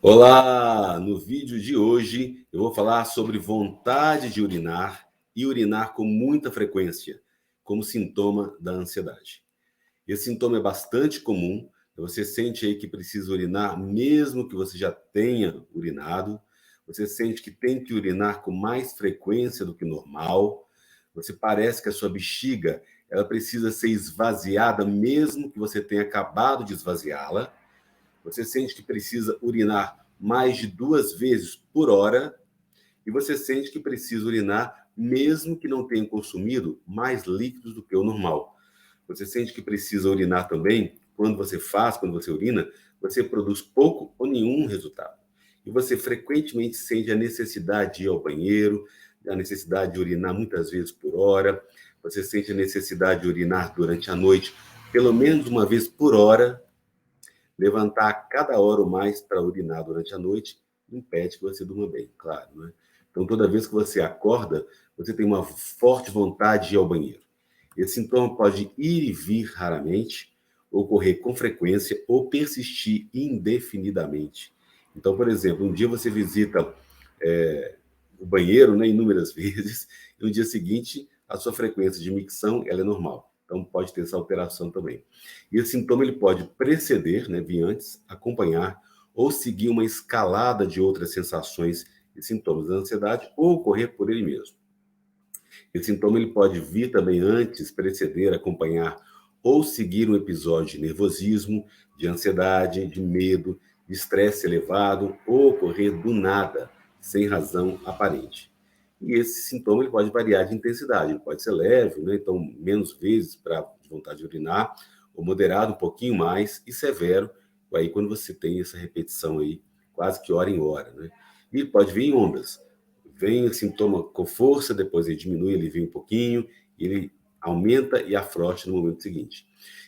Olá! No vídeo de hoje eu vou falar sobre vontade de urinar e urinar com muita frequência, como sintoma da ansiedade. Esse sintoma é bastante comum, você sente aí que precisa urinar mesmo que você já tenha urinado, você sente que tem que urinar com mais frequência do que normal, você parece que a sua bexiga ela precisa ser esvaziada mesmo que você tenha acabado de esvaziá-la, você sente que precisa urinar mais de 2 vezes por hora e você sente que precisa urinar mesmo que não tenha consumido mais líquidos do que o normal. Você sente que precisa urinar também quando você urina, você produz pouco ou nenhum resultado. E você frequentemente sente a necessidade de ir ao banheiro, a necessidade de urinar muitas vezes por hora, você sente a necessidade de urinar durante a noite, pelo menos uma vez por hora. Levantar a cada hora ou mais para urinar durante a noite impede que você durma bem, claro, né? Então, toda vez que você acorda, você tem uma forte vontade de ir ao banheiro. Esse sintoma pode ir e vir raramente, ocorrer com frequência ou persistir indefinidamente. Então, por exemplo, um dia você visita o banheiro, né, inúmeras vezes, e no dia seguinte a sua frequência de micção ela é normal. Então pode ter essa alteração também. E esse sintoma ele pode preceder, né, vir antes, acompanhar ou seguir uma escalada de outras sensações e sintomas da ansiedade ou ocorrer por ele mesmo. Esse sintoma ele pode vir também antes, preceder, acompanhar ou seguir um episódio de nervosismo, de ansiedade, de medo, de estresse elevado ou ocorrer do nada, sem razão aparente. E esse sintoma ele pode variar de intensidade, ele pode ser leve, né? Então menos vezes para vontade de urinar, ou moderado um pouquinho mais, e severo, aí quando você tem essa repetição aí, quase que hora em hora, né? E pode vir em ondas, vem o sintoma com força, depois ele diminui, ele vem um pouquinho, ele aumenta e afrouxa no momento seguinte.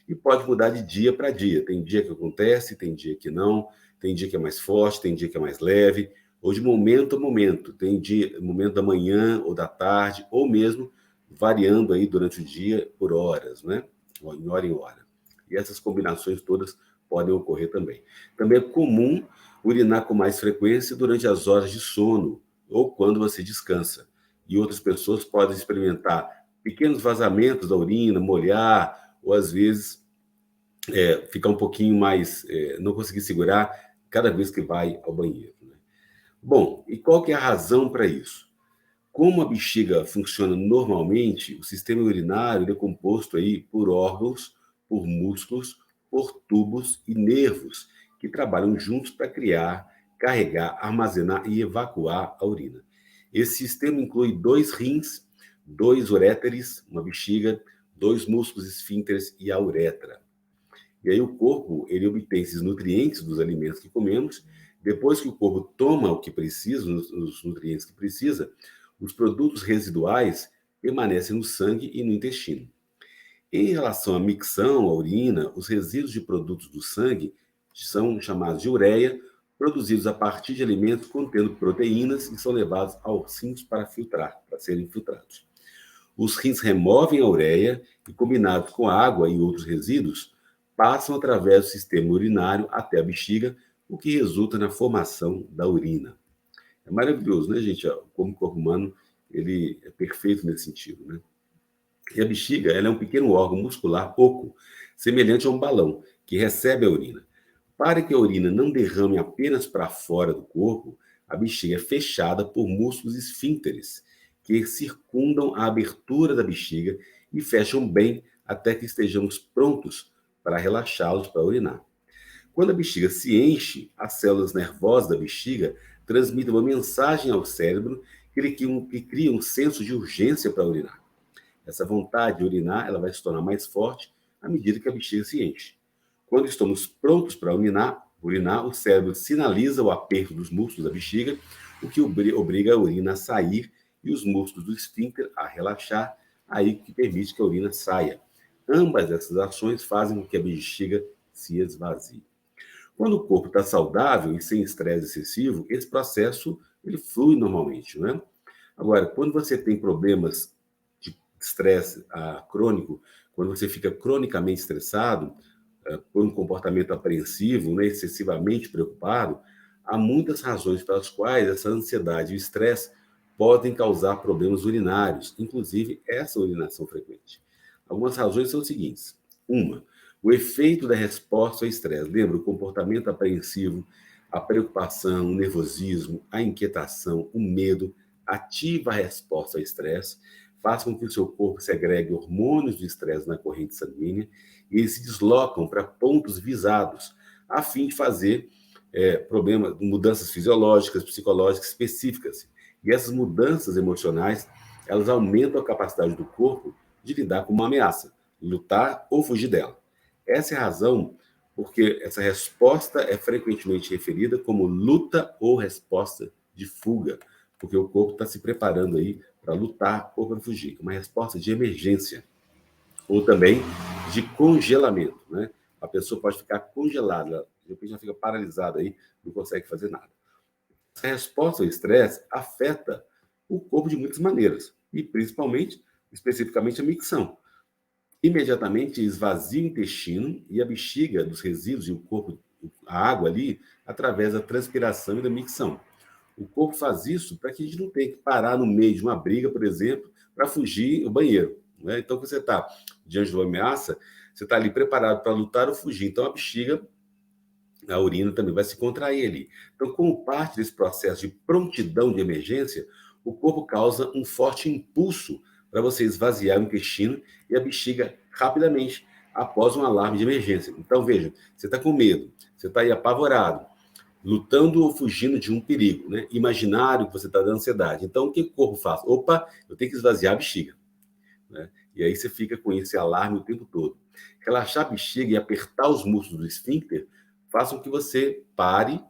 E pode mudar de dia para dia. Tem dia que acontece, tem dia que não, tem dia que é mais forte, tem dia que é mais leve, ou de momento a momento. Tem dia, momento da manhã ou da tarde, ou mesmo variando aí durante o dia por horas, né? Em hora em hora. E essas combinações todas podem ocorrer também. Também é comum urinar com mais frequência durante as horas de sono, ou quando você descansa. E outras pessoas podem experimentar pequenos vazamentos da urina, molhar, ou às vezes ficar um pouquinho mais, não conseguir segurar cada vez que vai ao banheiro, né? Bom, e qual que é a razão para isso? Como a bexiga funciona normalmente, o sistema urinário é composto aí por órgãos, por músculos, por tubos e nervos que trabalham juntos para criar, carregar, armazenar e evacuar a urina. Esse sistema inclui 2 rins, 2 uréteres, uma bexiga, 2 músculos esfínteres e a uretra. E aí o corpo, ele obtém esses nutrientes dos alimentos que comemos. Depois que o corpo toma o que precisa, os nutrientes que precisa, os produtos residuais permanecem no sangue e no intestino. Em relação à micção, à urina, os resíduos de produtos do sangue são chamados de ureia, produzidos a partir de alimentos contendo proteínas e são levados aos rins para filtrar, para serem filtrados. Os rins removem a ureia e, combinados com a água e outros resíduos, passam através do sistema urinário até a bexiga, o que resulta na formação da urina. É maravilhoso, né, gente? Como o corpo humano ele é perfeito nesse sentido, né? E a bexiga ela é um pequeno órgão muscular oco, semelhante a um balão, que recebe a urina. Para que a urina não derrame apenas para fora do corpo, a bexiga é fechada por músculos esfínteres, que circundam a abertura da bexiga e fecham bem até que estejamos prontos para relaxá-los para urinar. Quando a bexiga se enche, as células nervosas da bexiga transmitem uma mensagem ao cérebro que cria um senso de urgência para urinar. Essa vontade de urinar ela vai se tornar mais forte à medida que a bexiga se enche. Quando estamos prontos para urinar, o cérebro sinaliza o aperto dos músculos da bexiga, o que obriga a urina a sair e os músculos do esfíncter a relaxar, aí que permite que a urina saia. Ambas essas ações fazem com que a bexiga se esvazie. Quando o corpo está saudável e sem estresse excessivo, esse processo ele flui normalmente, não é? Agora, quando você tem problemas de estresse crônico, quando você fica cronicamente estressado, por um comportamento apreensivo, né, excessivamente preocupado, há muitas razões pelas quais essa ansiedade e o estresse podem causar problemas urinários, inclusive essa urinação frequente. Algumas razões são as seguintes. Uma, o efeito da resposta ao estresse. Lembra, o comportamento apreensivo, a preocupação, o nervosismo, a inquietação, o medo, ativa a resposta ao estresse, faz com que o seu corpo segregue hormônios de estresse na corrente sanguínea e eles se deslocam para pontos visados, a fim de fazer mudanças fisiológicas, psicológicas específicas. E essas mudanças emocionais, elas aumentam a capacidade do corpo de lidar com uma ameaça, lutar ou fugir dela. Essa é a razão porque essa resposta é frequentemente referida como luta ou resposta de fuga, porque o corpo está se preparando aí para lutar ou para fugir. Uma resposta de emergência ou também de congelamento, né? A pessoa pode ficar congelada, de repente já fica paralisada aí, não consegue fazer nada. Essa resposta ao estresse afeta o corpo de muitas maneiras, e principalmente, especificamente, a micção. Imediatamente esvazia o intestino e a bexiga dos resíduos e o corpo, a água ali, através da transpiração e da micção. O corpo faz isso para que a gente não tenha que parar no meio de uma briga, por exemplo, para fugir ao banheiro. Né? Então, quando você está diante de uma ameaça, você está ali preparado para lutar ou fugir. Então, a bexiga, a urina também vai se contrair ali. Então, como parte desse processo de prontidão de emergência, o corpo causa um forte impulso para você esvaziar o intestino e a bexiga rapidamente, após um alarme de emergência. Então, veja, você está com medo, você está aí apavorado, lutando ou fugindo de um perigo, né? Imaginário que você está dando ansiedade. Então, o que o corpo faz? Opa, eu tenho que esvaziar a bexiga. Né? E aí você fica com esse alarme o tempo todo. Relaxar a bexiga e apertar os músculos do esfíncter façam que você pare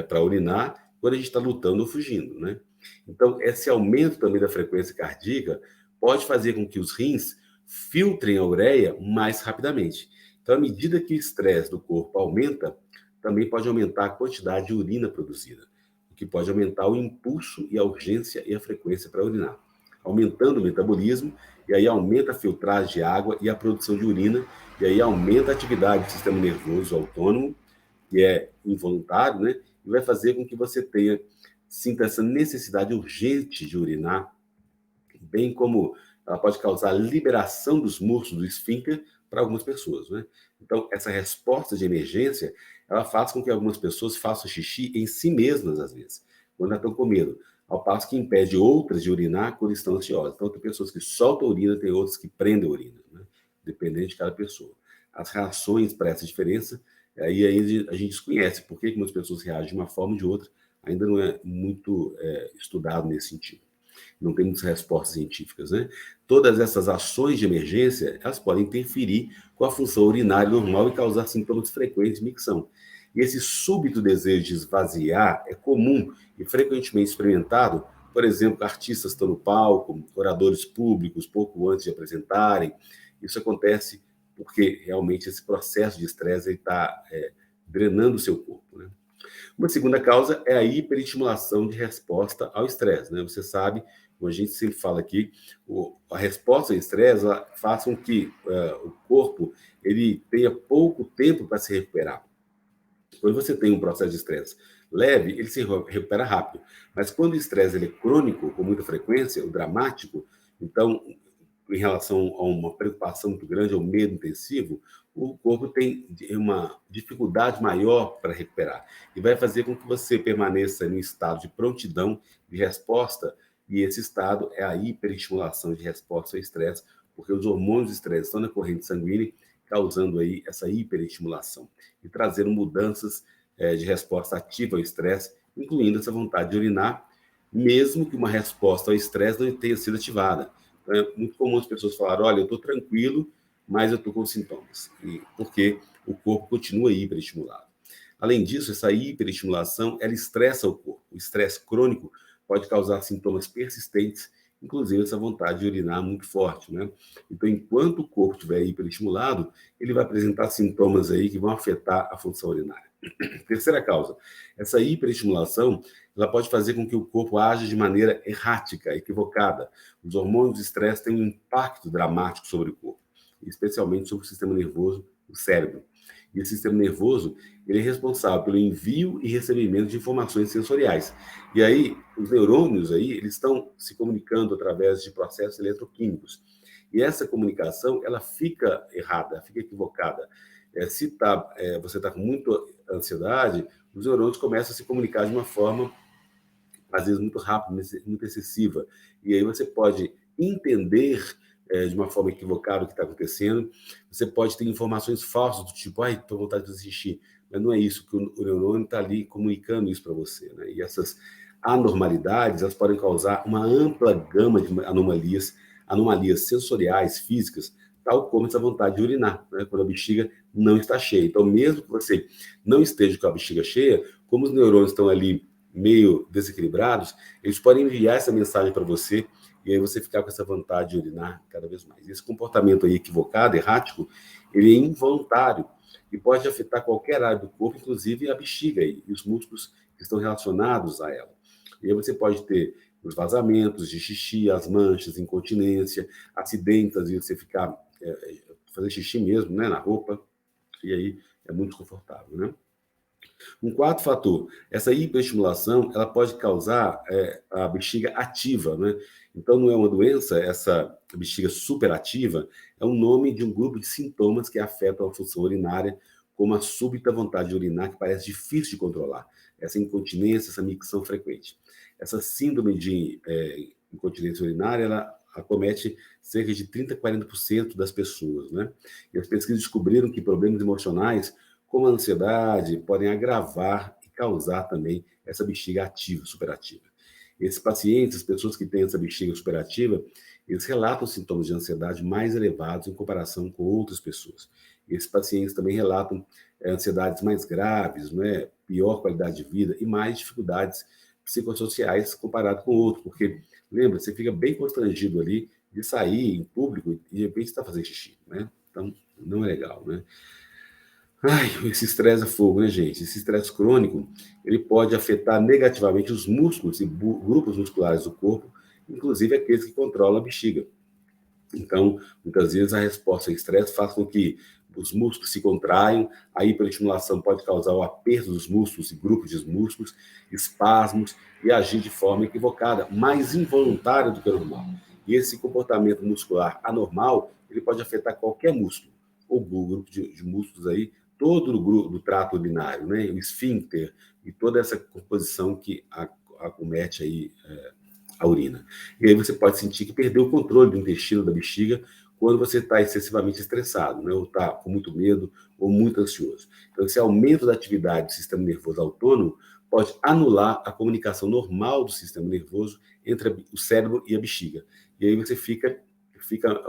para urinar quando a gente está lutando ou fugindo, né? Então, esse aumento também da frequência cardíaca pode fazer com que os rins filtrem a ureia mais rapidamente. Então, à medida que o estresse do corpo aumenta, também pode aumentar a quantidade de urina produzida, o que pode aumentar o impulso e a urgência e a frequência para urinar, aumentando o metabolismo, e aí aumenta a filtragem de água e a produção de urina, e aí aumenta a atividade do sistema nervoso autônomo, que é involuntário, né? E vai fazer com que você sinta essa necessidade urgente de urinar, bem como ela pode causar liberação dos músculos do esfíncter para algumas pessoas, né? Então, essa resposta de emergência, ela faz com que algumas pessoas façam xixi em si mesmas, às vezes, quando elas estão com medo, ao passo que impede outras de urinar quando estão ansiosas. Então, tem pessoas que soltam a urina, tem outras que prendem a urina, né? Dependendo de cada pessoa. As reações para essa diferença, aí a gente desconhece por que umas pessoas reagem de uma forma ou de outra, ainda não é muito estudado nesse sentido. Não tem muitas respostas científicas, né? Todas essas ações de emergência, elas podem interferir com a função urinária normal e causar sintomas frequentes de micção. E esse súbito desejo de esvaziar é comum e frequentemente experimentado, por exemplo, artistas estão no palco, oradores públicos, pouco antes de apresentarem. Isso acontece porque realmente esse processo de estresse está drenando o seu corpo, né? Uma segunda causa é a hiperestimulação de resposta ao estresse, né? Você sabe, como a gente sempre fala aqui, a resposta ao estresse faz com que o corpo ele tenha pouco tempo para se recuperar. Quando você tem um processo de estresse leve, ele se recupera rápido. Mas quando o estresse ele é crônico, com muita frequência, o dramático, então, em relação a uma preocupação muito grande, ao medo intensivo, o corpo tem uma dificuldade maior para recuperar. E vai fazer com que você permaneça em um estado de prontidão de resposta, e esse estado é a hiperestimulação de resposta ao estresse, porque os hormônios de estresse estão na corrente sanguínea, causando aí essa hiperestimulação e trazendo mudanças de resposta ativa ao estresse, incluindo essa vontade de urinar, mesmo que uma resposta ao estresse não tenha sido ativada. Então, é muito comum as pessoas falarem, olha, eu estou tranquilo, mas eu estou com sintomas, porque o corpo continua hiperestimulado. Além disso, essa hiperestimulação, ela estressa o corpo. O estresse crônico pode causar sintomas persistentes, inclusive essa vontade de urinar muito forte, né? Então, enquanto o corpo estiver hiperestimulado, ele vai apresentar sintomas aí que vão afetar a função urinária. Terceira causa, essa hiperestimulação, ela pode fazer com que o corpo aja de maneira errática, equivocada. Os hormônios de estresse têm um impacto dramático sobre o corpo, especialmente sobre o sistema nervoso, o cérebro. E esse sistema nervoso, ele é responsável pelo envio e recebimento de informações sensoriais. E aí, os neurônios aí, eles estão se comunicando através de processos eletroquímicos. E essa comunicação, ela fica errada, fica equivocada. Se você está com muita ansiedade, os neurônios começam a se comunicar de uma forma, às vezes, muito rápida, muito excessiva. E aí você pode entender de uma forma equivocada o que está acontecendo. Você pode ter informações falsas do tipo, ai, estou com vontade de fazer xixi. Mas não é isso, que o neurônio está ali comunicando isso para você. Né? E essas anormalidades, elas podem causar uma ampla gama de anomalias sensoriais, físicas, tal como essa vontade de urinar, né? Quando a bexiga não está cheia. Então, mesmo que você não esteja com a bexiga cheia, como os neurônios estão ali meio desequilibrados, eles podem enviar essa mensagem para você e aí você ficar com essa vontade de urinar cada vez mais. Esse comportamento aí equivocado, errático, ele é involuntário e pode afetar qualquer área do corpo, inclusive a bexiga e os músculos que estão relacionados a ela. E aí você pode ter os vazamentos de xixi, as manchas, incontinência, acidentes, às vezes você fazer xixi mesmo, né, na roupa, e aí é muito desconfortável, né? Um quarto fator, essa hiperestimulação, ela pode causar a bexiga ativa, né? Então, não é uma doença, essa bexiga superativa, é um nome de um grupo de sintomas que afetam a função urinária, como a súbita vontade de urinar, que parece difícil de controlar, essa incontinência, essa micção frequente. Essa síndrome de incontinência urinária, ela acomete cerca de 30% a 40% das pessoas, né? E as pesquisas descobriram que problemas emocionais como a ansiedade, podem agravar e causar também essa bexiga ativa, superativa. Esses pacientes, as pessoas que têm essa bexiga superativa, eles relatam sintomas de ansiedade mais elevados em comparação com outras pessoas. Esses pacientes também relatam ansiedades mais graves, né? Pior qualidade de vida e mais dificuldades psicossociais comparado com outros, porque, lembra, você fica bem constrangido ali de sair em público e de repente está fazendo xixi, né? Então, não é legal, né? Ai, esse estresse é fogo, né, gente? Esse estresse crônico, ele pode afetar negativamente os músculos e grupos musculares do corpo, inclusive aqueles que controlam a bexiga. Então, muitas vezes a resposta ao estresse faz com que os músculos se contraiam, a hiperestimulação pode causar o aperto dos músculos e grupos de músculos, espasmos e agir de forma equivocada, mais involuntária do que o normal. E esse comportamento muscular anormal, ele pode afetar qualquer músculo, ou grupo de músculos aí, todo o grupo do trato urinário, né? O esfíncter e toda essa composição que acomete aí a urina. E aí você pode sentir que perdeu o controle do intestino, da bexiga, quando você está excessivamente estressado, né? Ou está com muito medo, ou muito ansioso. Então, esse aumento da atividade do sistema nervoso autônomo pode anular a comunicação normal do sistema nervoso entre o cérebro e a bexiga. E aí você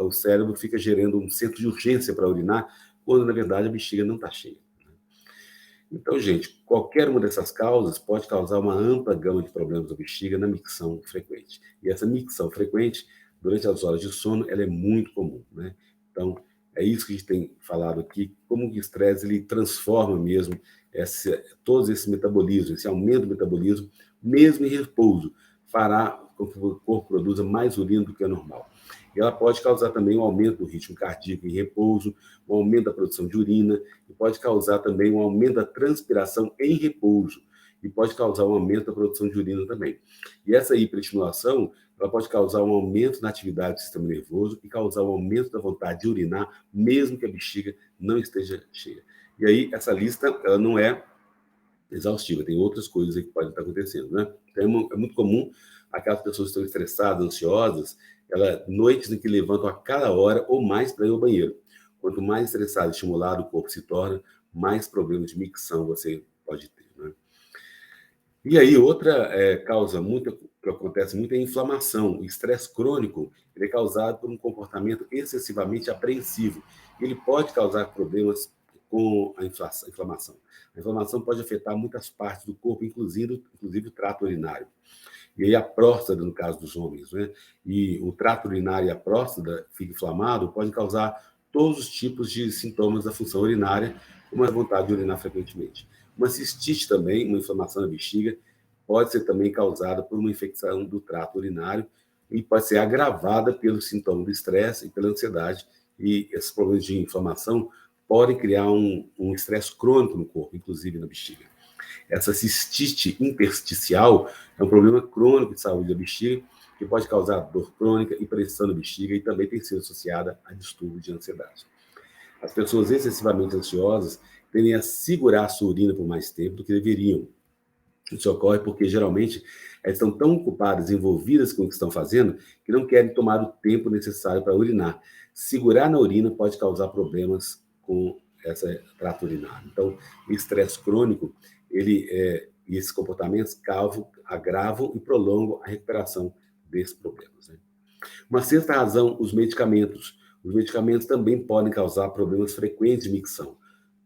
o cérebro fica gerando um centro de urgência para urinar, quando, na verdade, a bexiga não está cheia. Então, gente, qualquer uma dessas causas pode causar uma ampla gama de problemas da bexiga na micção frequente. E essa micção frequente, durante as horas de sono, ela é muito comum, né? Então, é isso que a gente tem falado aqui, como o estresse ele transforma mesmo todos esses metabolismos, esse aumento do metabolismo, mesmo em repouso, fará com que o corpo produza mais urina do que é normal. E ela pode causar também um aumento do ritmo cardíaco em repouso, um aumento da produção de urina, e pode causar também um aumento da transpiração em repouso, e pode causar um aumento da produção de urina também. E essa hiperestimulação, ela pode causar um aumento na atividade do sistema nervoso e causar um aumento da vontade de urinar, mesmo que a bexiga não esteja cheia. E aí, essa lista, ela não é exaustiva, tem outras coisas aí que podem estar acontecendo, né? Então, é muito comum aquelas pessoas que estão estressadas, ansiosas, noites em que levantam a cada hora ou mais para ir ao banheiro. Quanto mais estressado e estimulado o corpo se torna, mais problemas de micção você pode ter, né? E aí, outra causa que acontece muito é a inflamação. O estresse crônico ele é causado por um comportamento excessivamente apreensivo. Ele pode causar problemas com a inflamação. A inflamação pode afetar muitas partes do corpo, inclusive o trato urinário. E aí a próstata, no caso dos homens, né? E o trato urinário e a próstata fica inflamado, pode causar todos os tipos de sintomas da função urinária, como a vontade de urinar frequentemente. Uma cistite também, uma inflamação na bexiga, pode ser também causada por uma infecção do trato urinário e pode ser agravada pelo sintoma do estresse e pela ansiedade. E esses problemas de inflamação podem criar um estresse crônico no corpo, inclusive na bexiga. Essa cistite intersticial é um problema crônico de saúde da bexiga, que pode causar dor crônica e pressão na bexiga e também tem sido associada a distúrbios de ansiedade. As pessoas excessivamente ansiosas tendem a segurar a sua urina por mais tempo do que deveriam. Isso ocorre porque, geralmente, elas estão tão ocupadas, envolvidas com o que estão fazendo, que não querem tomar o tempo necessário para urinar. Segurar na urina pode causar problemas com essa trato urinário. Então, o estresse crônico, e esses comportamentos agravam e prolongam a recuperação desses problemas. Né? Uma sexta razão, os medicamentos. Os medicamentos também podem causar problemas frequentes de micção,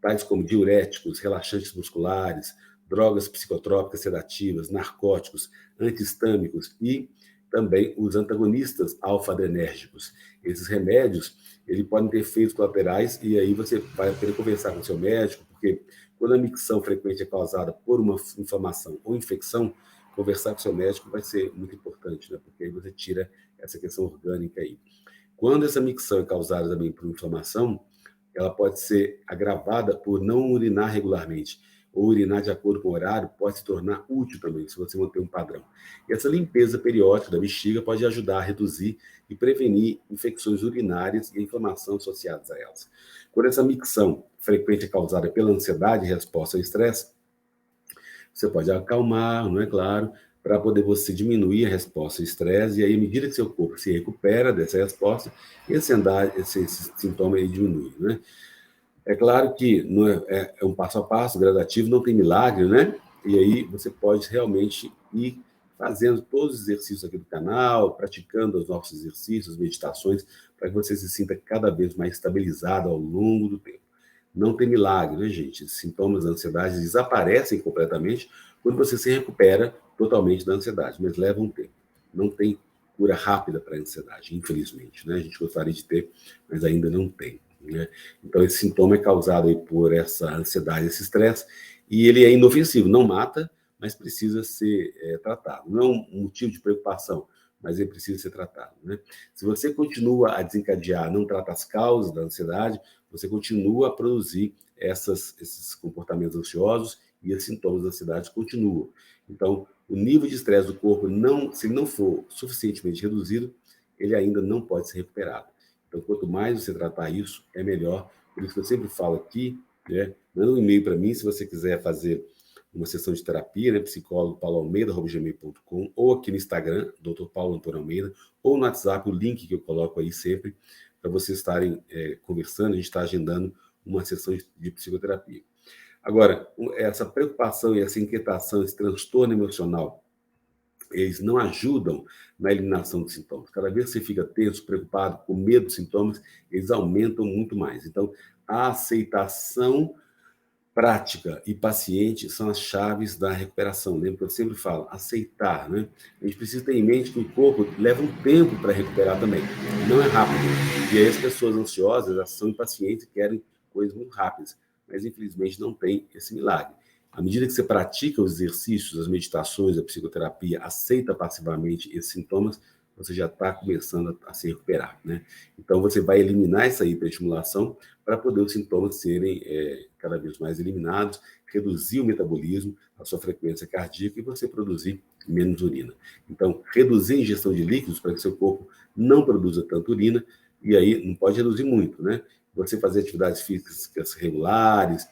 tais como diuréticos, relaxantes musculares, drogas psicotrópicas sedativas, narcóticos, antihistâmicos e também os antagonistas alfa-adrenérgicos. Esses remédios, eles podem ter efeitos colaterais e aí você vai querer conversar com o seu médico, porque quando a micção frequente é causada por uma inflamação ou infecção, conversar com o seu médico vai ser muito importante, né? Porque aí você tira essa questão orgânica aí. Quando essa micção é causada também por inflamação, ela pode ser agravada por não urinar regularmente, ou urinar de acordo com o horário pode se tornar útil também, se você manter um padrão. E essa limpeza periódica da bexiga pode ajudar a reduzir e prevenir infecções urinárias e a inflamação associadas a elas. Quando essa micção frequente é causada pela ansiedade e resposta ao estresse, você pode acalmar, não é claro, para poder você diminuir a resposta ao estresse, e aí, à medida que seu corpo se recupera dessa resposta, esse sintoma aí diminui, né? É claro que não é um passo a passo, gradativo, não tem milagre, né? E aí você pode realmente ir fazendo todos os exercícios aqui do canal, praticando os nossos exercícios, meditações, para que você se sinta cada vez mais estabilizado ao longo do tempo. Não tem milagre, né, gente? Os sintomas da ansiedade desaparecem completamente quando você se recupera totalmente da ansiedade, mas leva um tempo. Não tem cura rápida para a ansiedade, infelizmente, né? A gente gostaria de ter, mas ainda não tem. Né? Então, esse sintoma é causado aí por essa ansiedade, esse estresse, e ele é inofensivo, não mata, mas precisa ser tratado. Não é um motivo de preocupação, mas ele precisa ser tratado. Né? Se você continua a desencadear, não trata as causas da ansiedade, você continua a produzir esses comportamentos ansiosos e os sintomas da ansiedade continuam. Então, o nível de estresse do corpo, se ele não for suficientemente reduzido, ele ainda não pode ser recuperado. Então, quanto mais você tratar isso, é melhor. Por isso que eu sempre falo aqui, né? Manda um e-mail para mim se você quiser fazer uma sessão de terapia, né? Psicólogo pauloalmeida@gmail.com, ou aqui no Instagram, Dr. Paulo Antônio Almeida, ou no WhatsApp, o link que eu coloco aí sempre, para vocês estarem conversando, a gente está agendando uma sessão de psicoterapia. Agora, essa preocupação e essa inquietação, esse transtorno emocional, eles não ajudam na eliminação dos sintomas. Cada vez que você fica tenso, preocupado, com medo dos sintomas, eles aumentam muito mais. Então, a aceitação prática e paciente são as chaves da recuperação. Lembra que eu sempre falo, aceitar, né? A gente precisa ter em mente que o corpo leva um tempo para recuperar também, não é rápido. E aí as pessoas ansiosas, elas são impacientes e querem coisas muito rápidas, mas infelizmente não tem esse milagre. À medida que você pratica os exercícios, as meditações, a psicoterapia, aceita passivamente esses sintomas, você já está começando a se recuperar, né? Então, você vai eliminar essa hiperestimulação para poder os sintomas serem cada vez mais eliminados, reduzir o metabolismo, a sua frequência cardíaca e você produzir menos urina. Então, reduzir a ingestão de líquidos para que seu corpo não produza tanta urina, e aí não pode reduzir muito, né? Você fazer atividades físicas regulares,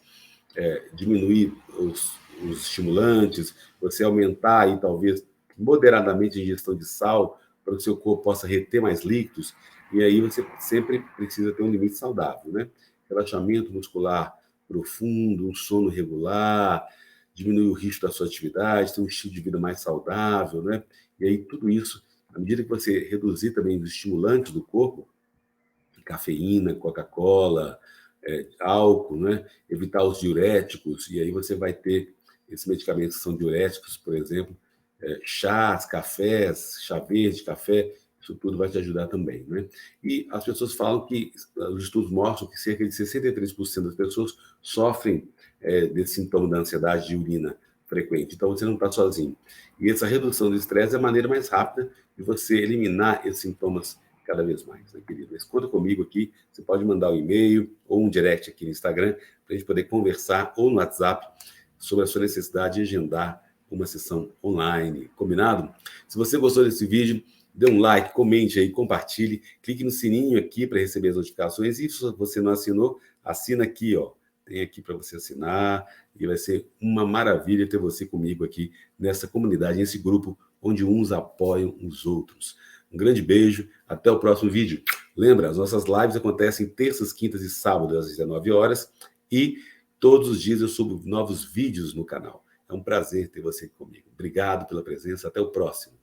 diminuir os estimulantes, você aumentar aí talvez moderadamente a ingestão de sal, para que o seu corpo possa reter mais líquidos, e aí você sempre precisa ter um limite saudável, né? Relaxamento muscular profundo, um sono regular, diminuir o risco da sua atividade, ter um estilo de vida mais saudável, né? E aí tudo isso, à medida que você reduzir também os estimulantes do corpo, cafeína, Coca-Cola, álcool, né? Evitar os diuréticos, e aí você vai ter esses medicamentos que são diuréticos, por exemplo, chás, cafés, chá verde, café, isso tudo vai te ajudar também, né? E as pessoas falam que, os estudos mostram que cerca de 63% das pessoas sofrem desse sintoma da ansiedade de urina frequente, então você não está sozinho. E essa redução do estresse é a maneira mais rápida de você eliminar esses sintomas cada vez mais, né, querido? Mas conta comigo aqui, você pode mandar um e-mail ou um direct aqui no Instagram para a gente poder conversar, ou no WhatsApp, sobre a sua necessidade de agendar uma sessão online, combinado? Se você gostou desse vídeo, dê um like, comente aí, compartilhe, clique no sininho aqui para receber as notificações, e se você não assinou, assina aqui, ó. Tem aqui para você assinar, e vai ser uma maravilha ter você comigo aqui nessa comunidade, nesse grupo onde uns apoiam os outros. Um grande beijo, até o próximo vídeo. Lembra, as nossas lives acontecem terças, quintas e sábados às 19 horas, e todos os dias eu subo novos vídeos no canal. É um prazer ter você comigo. Obrigado pela presença, até o próximo.